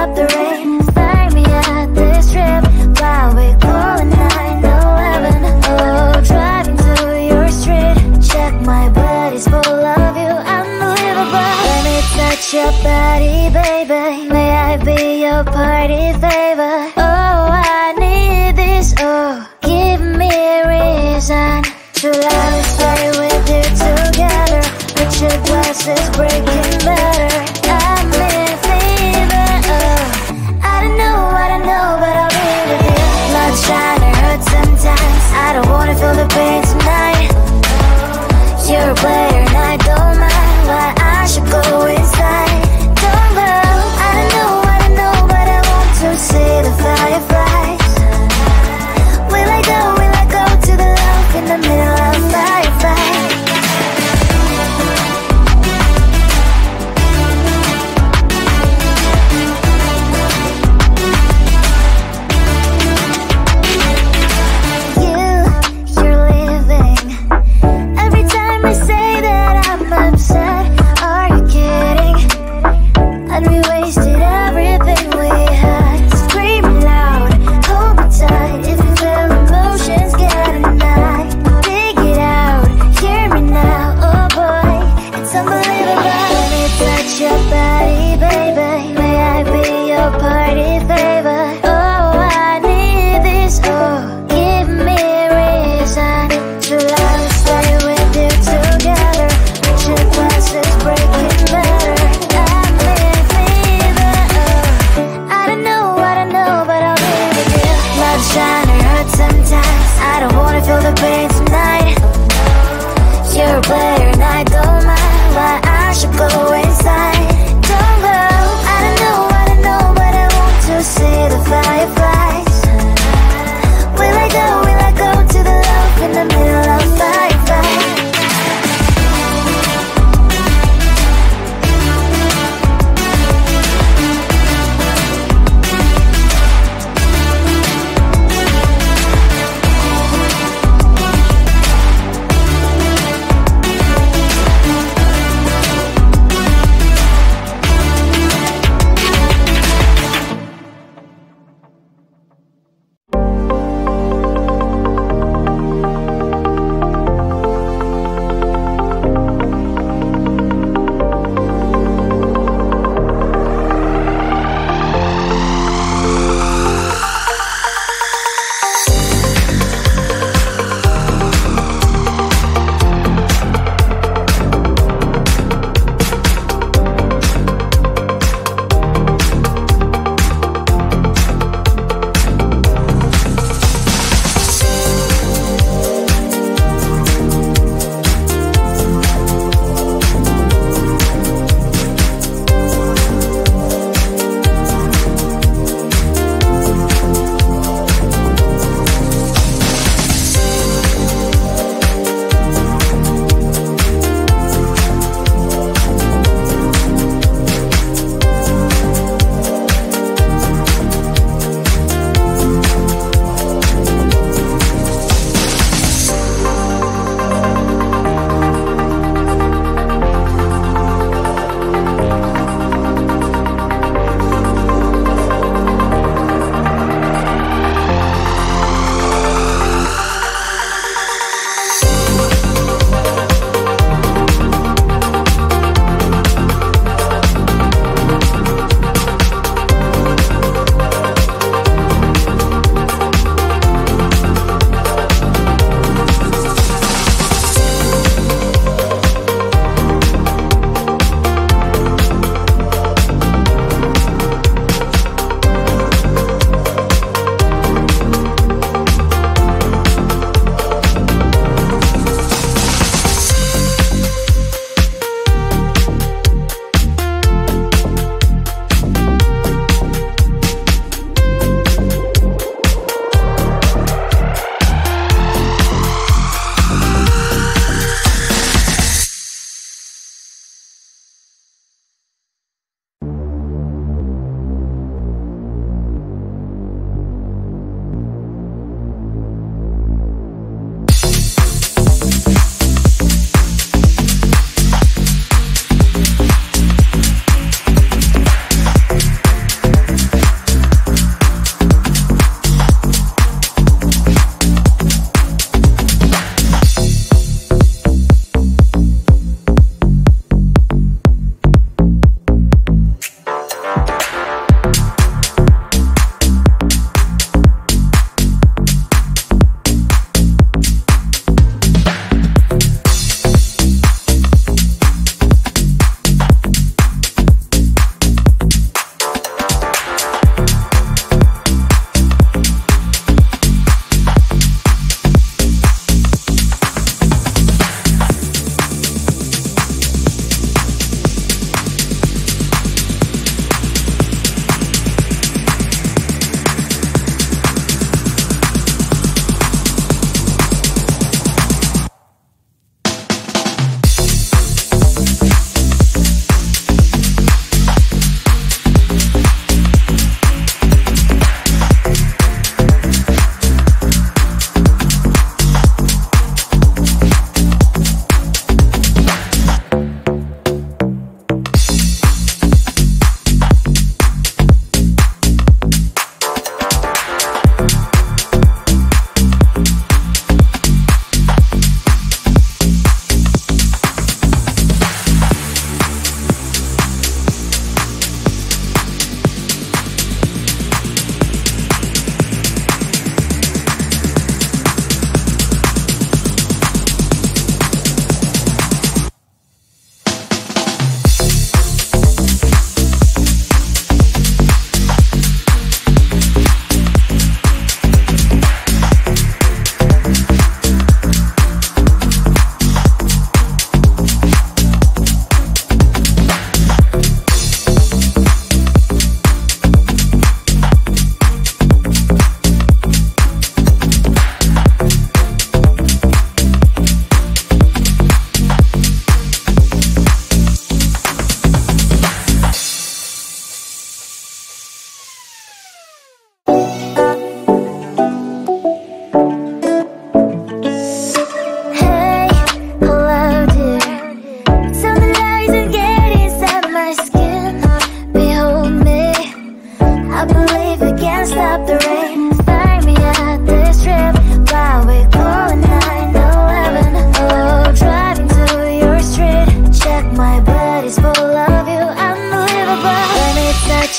stop the rain. Find me at this trip while we call 911. Oh, driving through your street. Check my body's full of you, unbelievable. Let me touch your body, baby. May I be your party favor? Oh, I need this. Oh, give me a reason to let me stay with you together. Put your glasses breaking better. I'm in fever. Oh, I don't know, but I'll be with you. Blood trying to hurt sometimes. I don't wanna feel the pain tonight. You're a player and I don't mind. Why I should go inside. Don't go. I don't know, but I want to see the fireflies. Will I go to the love in the middle of firefight. You're leaving. Every time I say that I'm upset,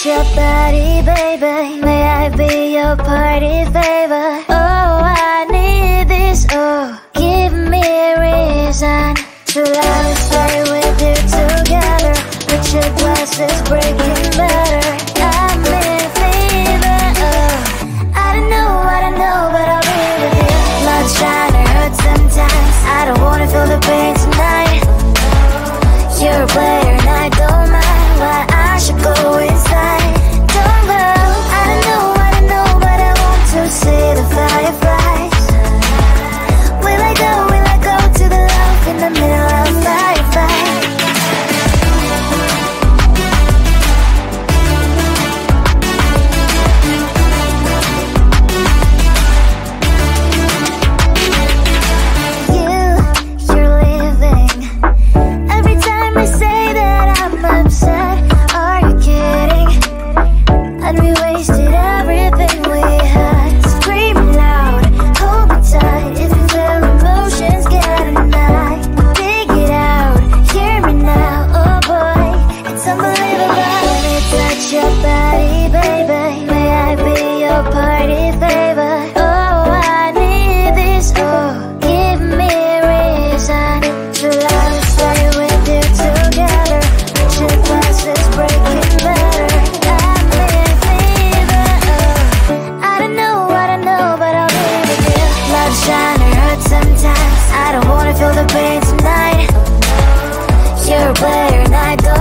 touch your body, baby. May I be your party favor? Oh, I need this, oh, give me a reason to love and stay with you together. With your glasses breaking better, I'm in fever, oh. I don't know, but I'll be with you. Love's trying to hurt sometimes. I don't wanna feel the pain tonight. You're a player and I don't mind why I should go inside. Don't go. I don't know, but I want to see the fireflies. Will I go to the love in the middle of firefight? You're leaving. Every time I say that I'm upset, are you kidding? And we wasted everything we had. Screaming loud, hold me tight. If you feel emotions, get a night. Dig it out, hear me now. Oh boy, it's unbelievable. Let me touch your body, baby. May I be your party favor? Oh, I need this, oh, give me a reason to love and stay with you together. With your glasses breaking better, I'm in fever, oh. I don't know, but I'll be with you. Love's trying to hurt sometimes. I don't wanna feel the pain tonight. You're a player and I don't